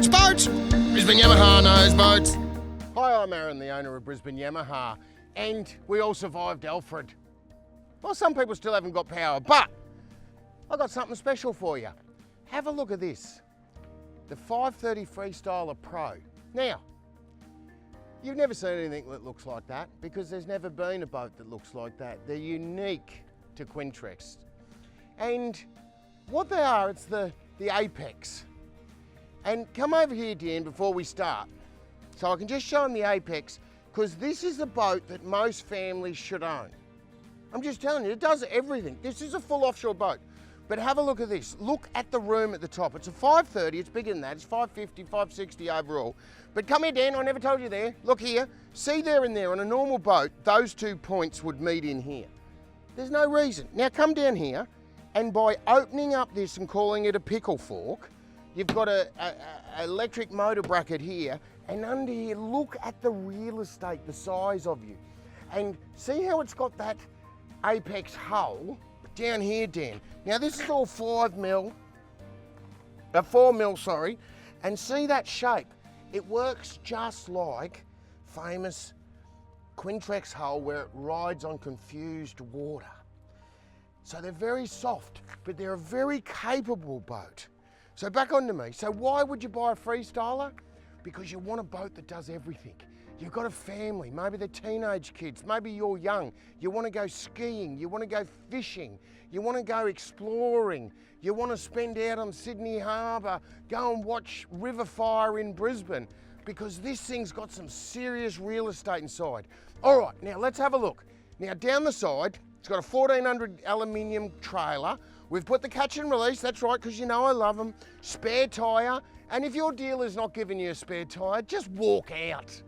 boats, boats! Brisbane Yamaha knows boats. Hi, I'm Aaron, the owner of Brisbane Yamaha, and we all survived Alfred. Well, some people still haven't got power, but I've got something special for you. Have a look at this. The 530 Freestyler Pro. Now, you've never seen anything that looks like that because there's never been a boat that looks like that. They're unique to Quintrex. And what they are, it's the apex. And come over here, Dan, before we start. So I can just show them the apex, because this is a boat that most families should own. I'm just telling you, it does everything. This is a full offshore boat. But have a look at this. Look at the room at the top. It's a 530, it's bigger than that. It's 550, 560 overall. But come here, Dan, I never told you there. Look here, see there and there. On a normal boat, those 2 points would meet in here. There's no reason. Now come down here, and by opening up this and calling it a pickle fork, you've got a electric motor bracket here, and under here, look at the real estate, the size of you. And see how it's got that apex hull down here, Dan. Now this is all 4 mil, sorry, and see that shape? It works just like famous Quintrex hull where it rides on confused water. So they're very soft, but they're a very capable boat. So back onto me. So why would you buy a Freestyler? Because you want a boat that does everything. You've got a family, maybe they're teenage kids, maybe you're young, you want to go skiing, you want to go fishing, you want to go exploring, you want to spend out on Sydney Harbour, go and watch river fire in Brisbane, because this thing's got some serious real estate inside. All right, now let's have a look. Now down the side, it's got a 1400 aluminium trailer. We've put the catch and release, that's right, because you know I love them. Spare tyre, and if your dealer's not giving you a spare tyre, just walk out.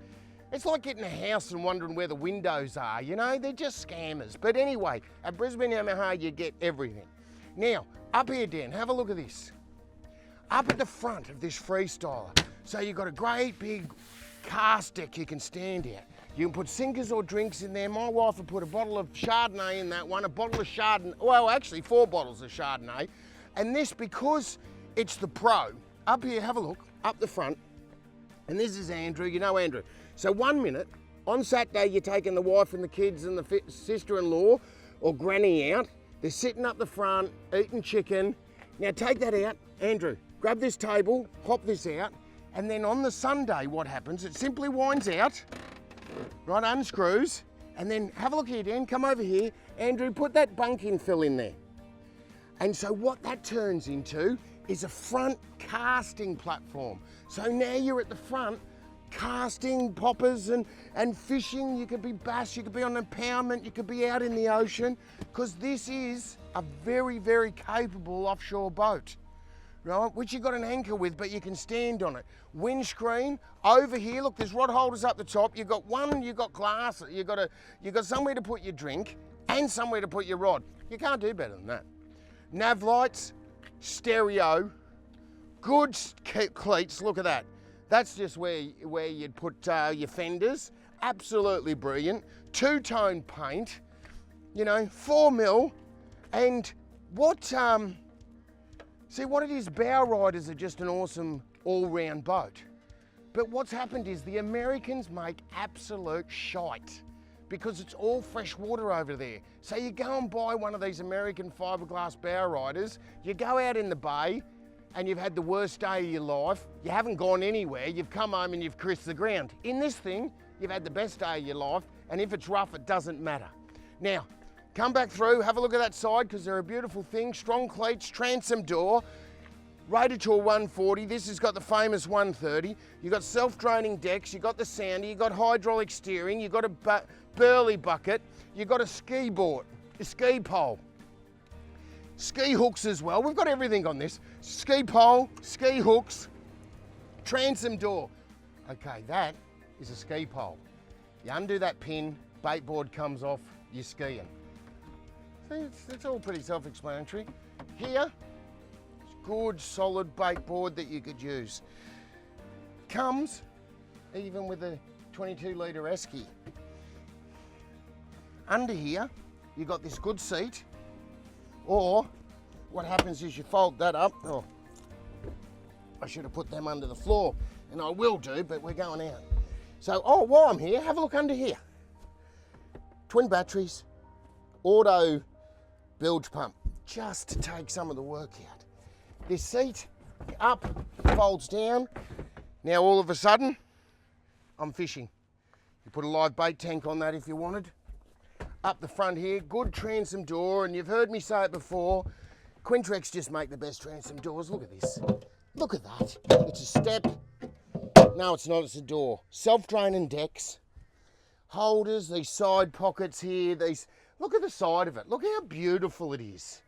It's like getting a house and wondering where the windows are, you know? They're just scammers. But anyway, at Brisbane Yamaha, you get everything. Now, up here, Dan, have a look at this. Up at the front of this Freestyler, so you've got a great big cast deck you can stand out. You can put sinkers or drinks in there. My wife will put a bottle of Chardonnay in that one, a bottle of Chardonnay, well, actually 4 bottles of Chardonnay. And this, because it's the Pro, up here, have a look, up the front, and this is Andrew, you know Andrew. So 1 minute, on Saturday, you're taking the wife and the kids and the sister-in-law or granny out. They're sitting up the front, eating chicken. Now take that out, Andrew, grab this table, pop this out, and then on the Sunday, what happens, it simply winds out, right, unscrews, and then have a look here, Dan, come over here. Andrew, put that bunk infill in there. And so what that turns into is a front casting platform. So now you're at the front, casting poppers and fishing. You could be bass, you could be on impoundment, you could be out in the ocean, because this is a very, very capable offshore boat, right? Which you've got an anchor with, but you can stand on it. Windscreen, over here, look, there's rod holders up the top. You've got one, you've got glass, you've got somewhere to put your drink and somewhere to put your rod. You can't do better than that. Nav lights, stereo, good cleats, look at that. That's just where you'd put your fenders. Absolutely brilliant. 2-tone paint, you know, 4 mil. And what, see what it is, bowriders are just an awesome all-round boat. But what's happened is the Americans make absolute shite because it's all fresh water over there. So you go and buy one of these American fiberglass bowriders, you go out in the bay, and you've had the worst day of your life, you haven't gone anywhere, you've come home and you've kissed the ground. In this thing, you've had the best day of your life, and if it's rough, it doesn't matter. Now, come back through, have a look at that side, because they're a beautiful thing. Strong cleats, transom door, rated to a 140. This has got the famous 130. You've got self-draining decks, you've got the sounder, you've got hydraulic steering, you've got a burley bucket, you've got a ski board, a ski pole. Ski hooks as well. We've got everything on this. Ski pole, ski hooks, transom door. Okay, that is a ski pole. You undo that pin, bait board comes off, you're skiing. See, it's all pretty self-explanatory. Here, it's good, solid bait board that you could use. Comes even with a 22-litre esky. Under here, you've got this good seat. Or what happens is you fold that up, I should have put them under the floor, and I will do, but we're going out. So, oh, while I'm here, have a look under here. Twin batteries, auto bilge pump, just to take some of the work out. This seat, up, folds down. Now all of a sudden, I'm fishing. You put a live bait tank on that if you wanted. Up the front here, good transom door, and you've heard me say it before, Quintrex just make the best transom doors. Look at this. Look at that. It's a step. No, it's not, it's a door. Self-draining decks. Holders, these side pockets here, these, look at the side of it. Look how beautiful it is.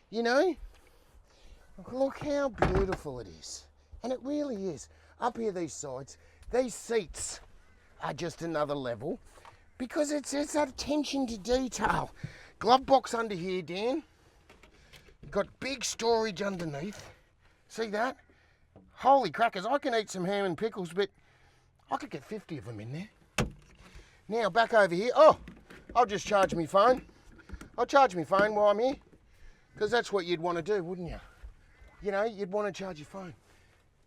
You know? Look how beautiful it is. And it really is. Up here, these sides, these seats are just another level because it's that attention to detail. Glove box under here, Dan. Got big storage underneath. See that? Holy crackers, I can eat some ham and pickles, but I could get 50 of them in there. Now back over here, oh, I'll just charge my phone. I'll charge my phone while I'm here, because that's what you'd want to do, wouldn't you? You know, you'd want to charge your phone.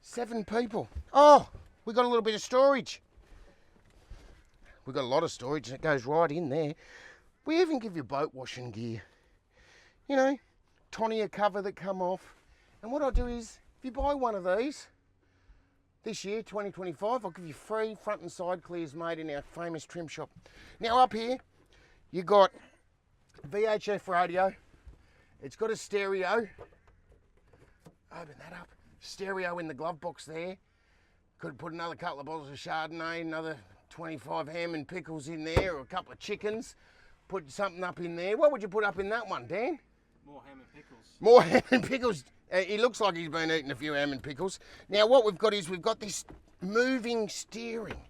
7 people. Oh, we got a little bit of storage. We've got a lot of storage and it goes right in there. We even give you boat washing gear. You know, tonnier cover that come off. And what I'll do is, if you buy one of these, this year, 2025, I'll give you free front and side clears made in our famous trim shop. Now up here, you got VHF radio. It's got a stereo. Open that up. Stereo in the glove box there. Could put another couple of bottles of Chardonnay, another 25 ham and pickles in there, or a couple of chickens. Put something up in there. What would you put up in that one, Dan? More ham and pickles. More ham and pickles. He looks like he's been eating a few ham and pickles. Now what we've got is we've got this moving steering.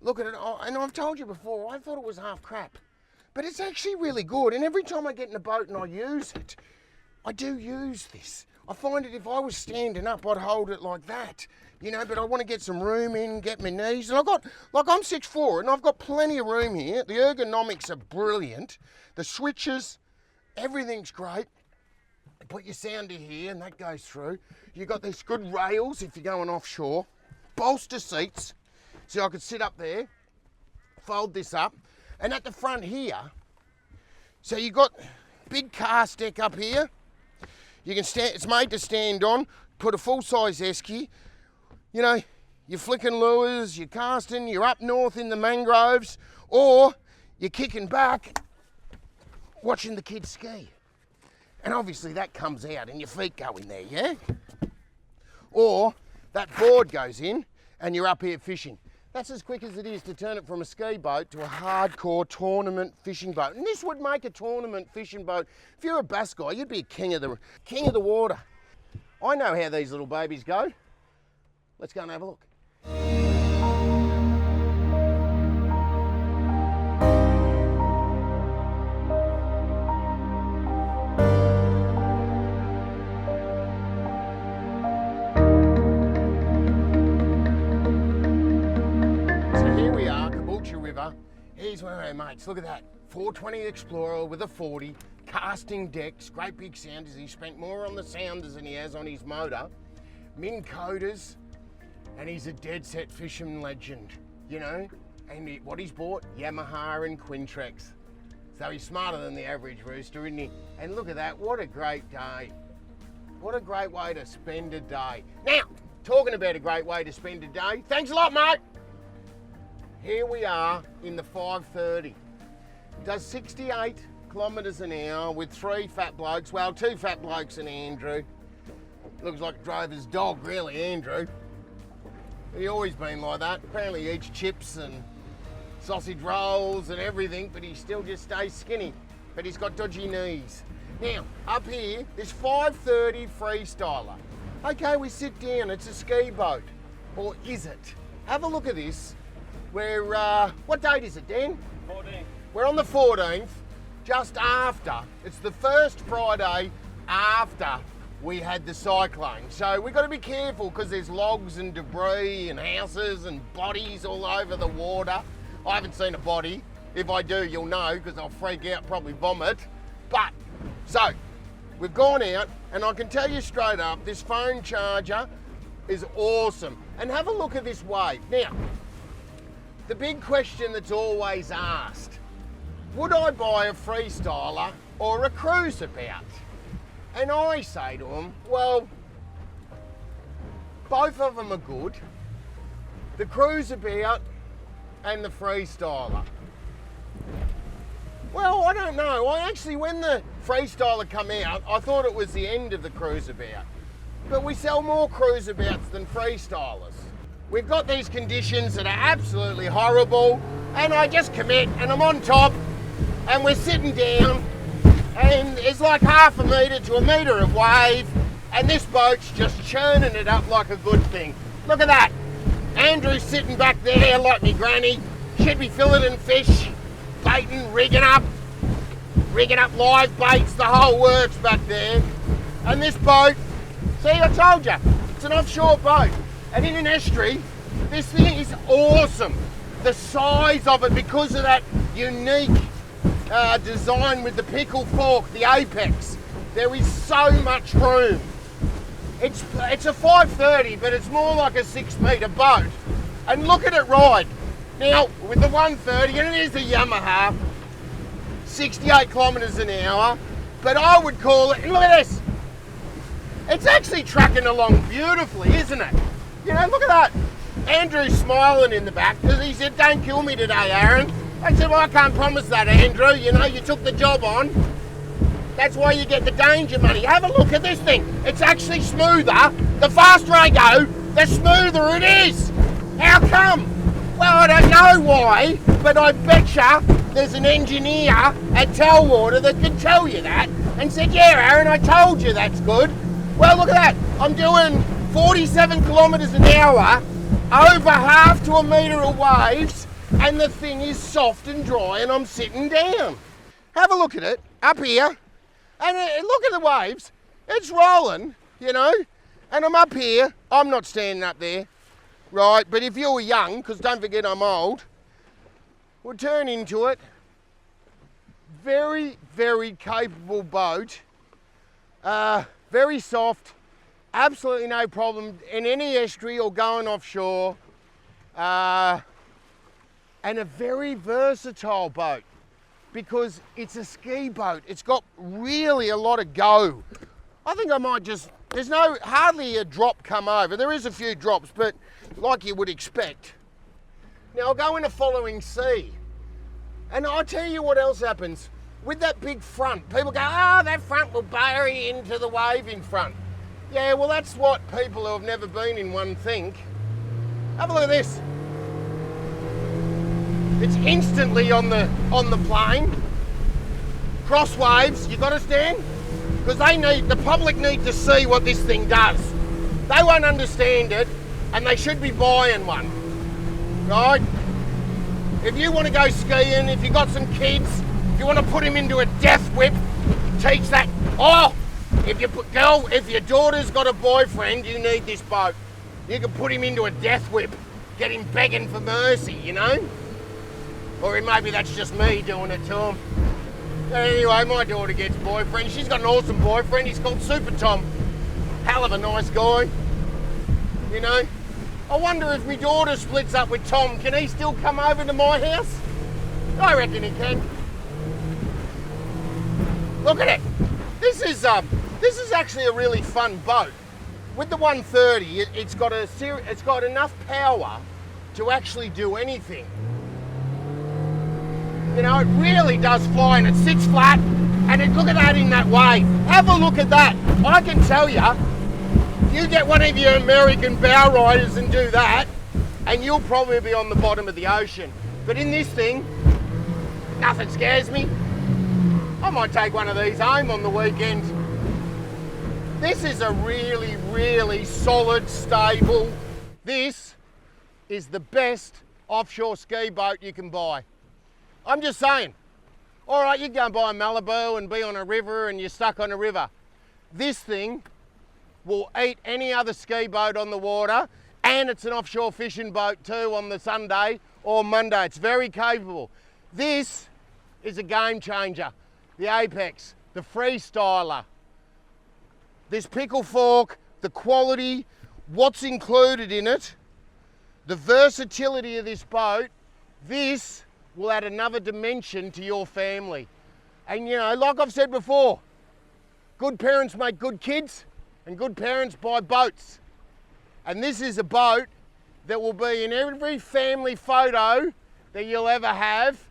Look at it, and I've told you before, I thought it was half crap. But it's actually really good, and every time I get in a boat and I use it, I do use this. I find that if I was standing up, I'd hold it like that, you know, but I want to get some room in, get my knees, and I've got, like I'm 6'4", and I've got plenty of room here. The ergonomics are brilliant. The switches, everything's great. Put your sounder here and that goes through. You've got these good rails if you're going offshore. Bolster seats, so I could sit up there, fold this up. And at the front here, so you've got big cast deck up here. You can stand, it's made to stand on, put a full-size esky. You know, you're flicking lures, you're casting, you're up north in the mangroves, or you're kicking back, watching the kids ski. And obviously that comes out and your feet go in there, yeah? Or that board goes in and you're up here fishing. That's as quick as it is to turn it from a ski boat to a hardcore tournament fishing boat. And this would make a tournament fishing boat. If you're a bass guy, you'd be a king of the water. I know how these little babies go. Let's go and have a look. Here's one of our mates, look at that. 420 Explorer with a 40, casting decks, great big sounders. He spent more on the sounders than he has on his motor. Min coders, and he's a dead set fishing legend, you know? And what he's bought, Yamaha and Quintrex. So he's smarter than the average rooster, isn't he? And look at that, what a great day. What a great way to spend a day. Now, talking about a great way to spend a day, thanks a lot, mate. Here we are in the 530. Does 68 kilometres an hour with 3 fat blokes. Well, 2 fat blokes and Andrew. Looks like a drover's dog, really, Andrew. He's always been like that. Apparently he eats chips and sausage rolls and everything, but he still just stays skinny. But he's got dodgy knees. Now, up here, this 530 Freestyler. Okay, we sit down, it's a ski boat. Or is it? Have a look at this. We're, what date is it, Dan? 14th. We're on the 14th, just after. It's the first Friday after we had the cyclone. So we've got to be careful because there's logs and debris and houses and bodies all over the water. I haven't seen a body. If I do, you'll know because I'll freak out, probably vomit. But, so, we've gone out and I can tell you straight up, this phone charger, is awesome. And have a look at this wave. Now, the big question that's always asked, would I buy a freestyler or a cruiseabout? And I say to them, well, both of them are good. The cruiseabout and the freestyler. Well, I don't know. When the freestyler come out, I thought it was the end of the cruiseabout. But we sell more cruiseabouts than freestylers. We've got these conditions that are absolutely horrible, and I just commit, and I'm on top, and we're sitting down, and it's like half a metre to a metre of wave, and this boat's just churning it up like a good thing. Look at that. Andrew's sitting back there like me granny. Should be filleting fish, baiting, rigging up live baits, the whole works back there. And this boat, see, I told you, it's an offshore boat. And in an estuary, this thing is awesome. The size of it, because of that unique design with the pickle fork, the apex, there is so much room. It's a 530, but it's more like a 6 metre boat. And look at it ride. Now, with the 130, and it is a Yamaha, 68 kilometres an hour, but I would call it, and look at this. It's actually trucking along beautifully, isn't it? You know, look at that. Andrew's smiling in the back because he said, don't kill me today, Aaron. I said, well, I can't promise that, Andrew. You know, you took the job on. That's why you get the danger money. Have a look at this thing. It's actually smoother. The faster I go, the smoother it is. How come? Well, I don't know why, but I betcha there's an engineer at Telwater that can tell you that and said, yeah, Aaron, I told you that's good. Well, look at that. I'm doing 47 kilometres an hour, over half to a metre of waves, and the thing is soft and dry, and I'm sitting down. Have a look at it, up here, and look at the waves. It's rolling, you know, and I'm up here. I'm not standing up there, right? But if you were young, because don't forget I'm old, we'll turn into it. Very, very capable boat. Very soft. Absolutely no problem in any estuary or going offshore. And a very versatile boat because it's a ski boat. It's got really a lot of go. I think I might just, there's hardly a drop come over. There is a few drops, but like you would expect. Now I'll go into following sea. And I'll tell you what else happens. With that big front, people go, oh, that front will bury into the wave in front. Yeah, well, that's what people who have never been in one think. Have a look at this. It's instantly on the plane. Cross waves, you got to stand? Because the public need to see what this thing does. They won't understand it, and they should be buying one, right? If you want to go skiing, if you've got some kids, if you want to put him into a death whip, teach that. Oh, if your daughter's got a boyfriend, you need this boat. You can put him into a death whip, get him begging for mercy, you know? Or maybe that's just me doing it to him. Anyway, my daughter gets a boyfriend. She's got an awesome boyfriend. He's called Super Tom. Hell of a nice guy, you know? I wonder if my daughter splits up with Tom, can he still come over to my house? I reckon he can. Look at it. This is actually a really fun boat. With the 130, it's got enough power to actually do anything. You know, it really does fly, and it sits flat, and look at that in that wave. Have a look at that. I can tell you, you get one of your American bow riders and do that, and you'll probably be on the bottom of the ocean. But in this thing, nothing scares me. I might take one of these home on the weekend. This is a really, really solid, stable. This is the best offshore ski boat you can buy. I'm just saying. All right, you go and buy a Malibu and be on a river and you're stuck on a river. This thing will eat any other ski boat on the water, and it's an offshore fishing boat too on the Sunday or Monday. It's very capable. This is a game changer. The Apex, the Freestyler, this pickle fork, the quality, what's included in it, the versatility of this boat, this will add another dimension to your family. And you know, like I've said before, good parents make good kids and good parents buy boats. And this is a boat that will be in every family photo that you'll ever have,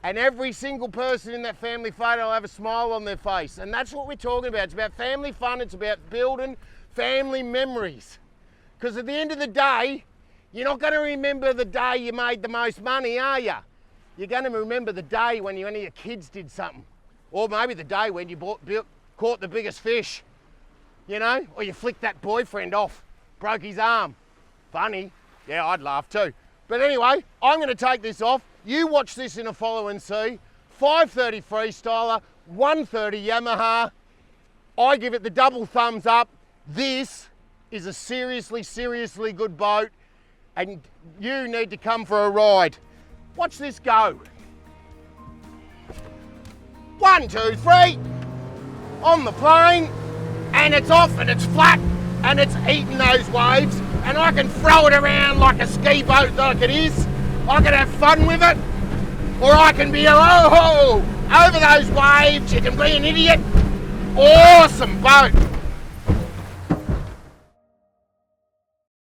and every single person in that family photo will have a smile on their face. And that's what we're talking about. It's about family fun, it's about building family memories. Because at the end of the day, you're not going to remember the day you made the most money, are you? You're going to remember the day when one of your kids did something. Or maybe the day when you caught the biggest fish, you know? Or you flicked that boyfriend off, broke his arm. Funny. Yeah, I'd laugh too. But anyway, I'm going to take this off. You watch this in a follow and see. 530 Freestyler, 130 Yamaha. I give it the double thumbs up. This is a seriously, seriously good boat, and you need to come for a ride. Watch this go. 1, 2, 3. On the plane, and it's off and it's flat and it's eating those waves, and I can throw it around like a ski boat like it is. I can have fun with it, or I can be over those waves. You can be an idiot. Awesome boat.